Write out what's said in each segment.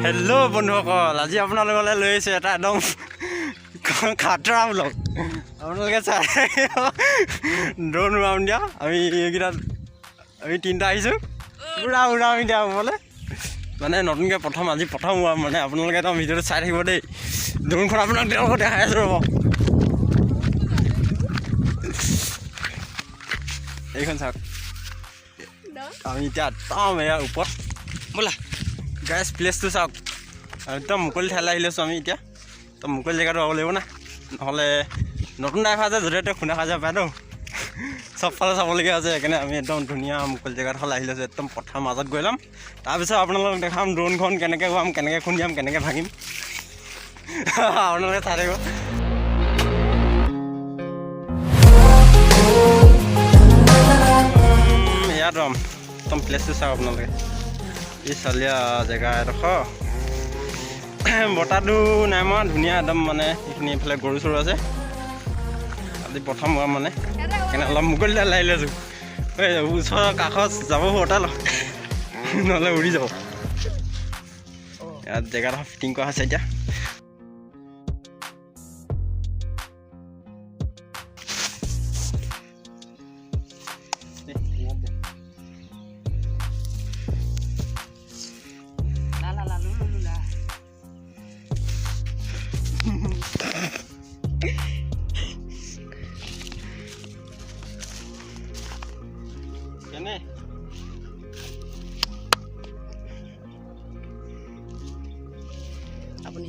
Hello' বন্ধুসকল, আজি আপোনালোকলৈ লৈ আহিছোঁ এটা একদম খাতৰা ব্লগ। আপোনালোকে চাই ড্ৰোন উৰাম দিয়া। আমি তিনিটা আহিছোঁ উৰাম দিয়া হ'বলৈ মানে নতুনকৈ আজি প্ৰথম উৰাম মানে। আপোনালোকে একদম ভিডিঅ'টো চাই থাকিব দেই। ড্ৰোনখন আপোনাক তেওঁলোকক দেখাই আছোঁ ৰ'ব। এইখন চাওক, আমি এতিয়া একদম এয়া ওপৰত বোলা গাইজ প্লেচটো চাওক। একদম মুকলি ঠাইলৈ আহি লৈছোঁ আমি এতিয়া। একদম মুকলি জেগাটো হ'ব লাগিব না, নহ'লে নতুন ড্ৰাইভাৰ যে য'তে ত'তে খুন্দা খাই যাব পাৰেতো, চবফালে চাবলগীয়া আছে। সেইকাৰণে আমি একদম ধুনীয়া মুকলি জেগাডোখৰলৈ আহি লৈছোঁ। একদম পথাৰৰ মাজত গৈ ল'ম, তাৰপিছত আপোনালোকক দেখাম ড্ৰোনখন কেনেকৈ উৰাম, কেনেকৈ খুন্দিয়াম, কেনেকৈ ভাঙিম। আপোনালোকে চাই থাকিব। ইয়াত একদম প্লেচটো চাওক আপোনালোকে। এই চালিয়া জেগা এডোখৰ, বতাহটো নাই মৰা, ধুনীয়া একদম মানে। এইখিনি এইফালে গৰু চৰু আছে। আজি প্ৰথম হোৱা মানে সেইকাৰণে অলপ মুকলি লাগি লৈছোঁ। ওচৰৰ কাষত যাব বতাহ নহ'লে উৰি যাব। ইয়াত জেগাডোখৰ ফিটিং কৰা হৈছে এতিয়া। কেনে আপুনি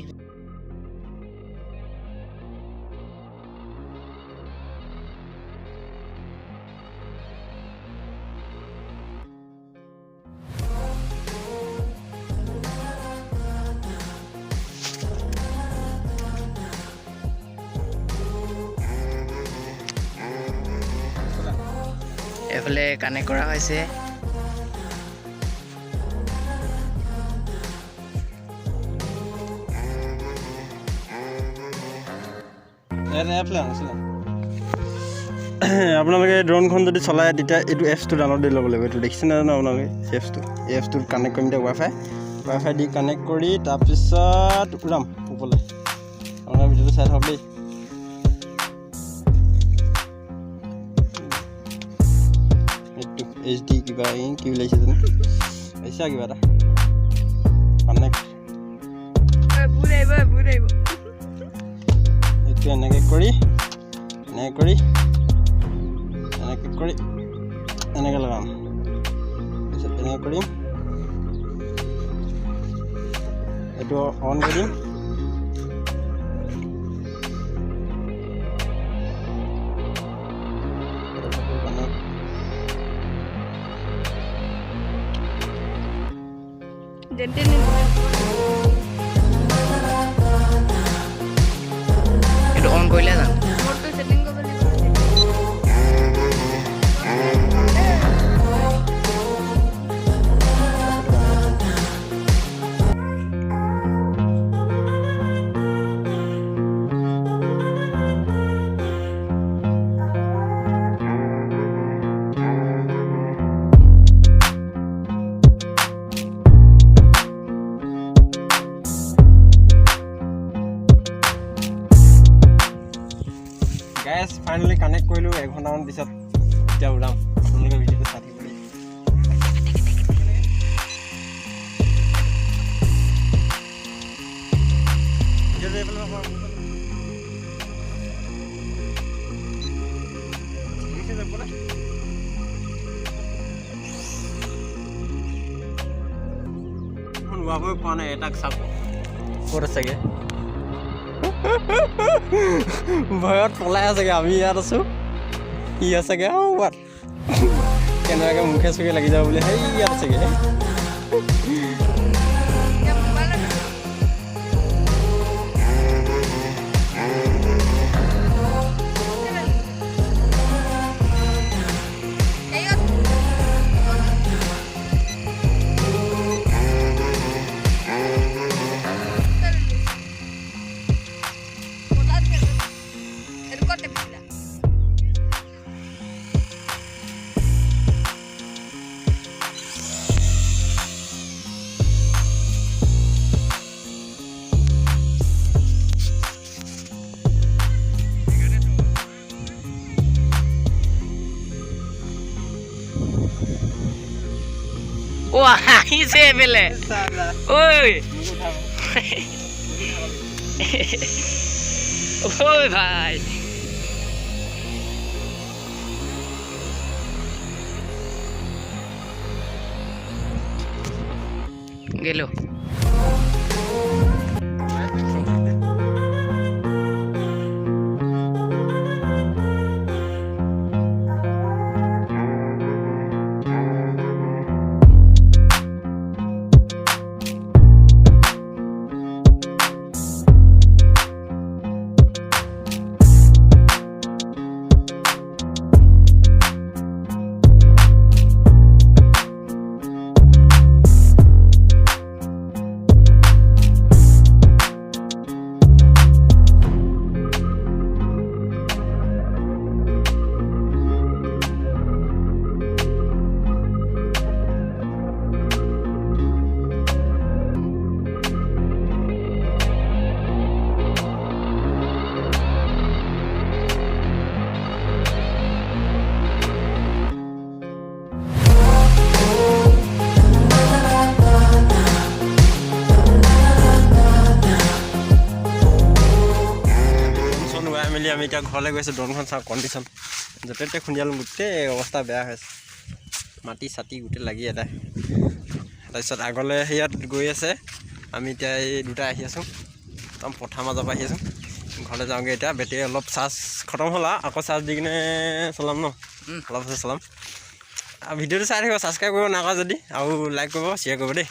এফালে কানেক্ট কৰা হৈছে। আপোনালোকে ড্ৰোনখন যদি চলায় তেতিয়া এইটো এপছটো ডাউনলোড দি ল'ব লাগিব। এইটো দেখিছে নাজানো আপোনালোকে এপছটো। এই এপছটোত কানেক্ট কৰিম এতিয়া ৱাইফাই দি কানেক্ট কৰি তাৰপিছত উৰাম ওপৰলৈ। আপোনালোকে ভিডিঅ'টো চাই থাকক দেই। HD কিবা কি ওলাইছে জানো, আহিছে কিবা এটা কানেক্ট। এইটো এনেকৈ কৰি এনেকৈ লগাম। তাৰপিছত এনেকৈ কৰিম, এইটো অন কৰি দিম। এইটো অন কৰিলে জানো? গাইজ ফাইনেলি কানেক্ট কৰিলোঁ। 1 ঘণ্টামান পিছত এতিয়া উৰাম। আপোনালোকে ভিডিঅ'টো চাই থাকিব। উৰাবই পোৱা নাই, এটাক চাব ক'ত আছেগৈ। ভয়ত পলাই আছেগৈ। আমি ইয়াত আছোঁ, ই আছেগৈ ক'ৰবাত কেনেবাকৈ মুখে চুখে লাগি যাব বুলি। সেই ইয়াত আছেগৈ। আহিছে এফালে ঐ ঐ ভাই গেল মেলি আমি এতিয়া ঘৰলৈ গৈছোঁ ড্ৰোনখন চাওঁ কণ্ডিশ্যন য'তে ত'তে খুন্দিয়ালোঁ গোটেই অৱস্থা বেয়া হৈছে মাটি চাটি গোটেই লাগি এটাই তাৰপিছত আগলৈ সেয়াত গৈ আছে আমি এতিয়া এই দুটা আহি আছোঁ একদম পথাৰ মাজৰ পৰা আহি আছোঁ ঘৰলৈ যাওঁগৈ এতিয়া বেটেৰী অলপ চাৰ্জ খতম হ'ল আকৌ চাৰ্জ দি কিনে চলাম ন অলপ আছে চলাম ভিডিঅ'টো চাই থাকিব ছাবস্ক্ৰাইব কৰিব নাকা যদি আৰু লাইক কৰিব শ্বেয়াৰ কৰিব দেই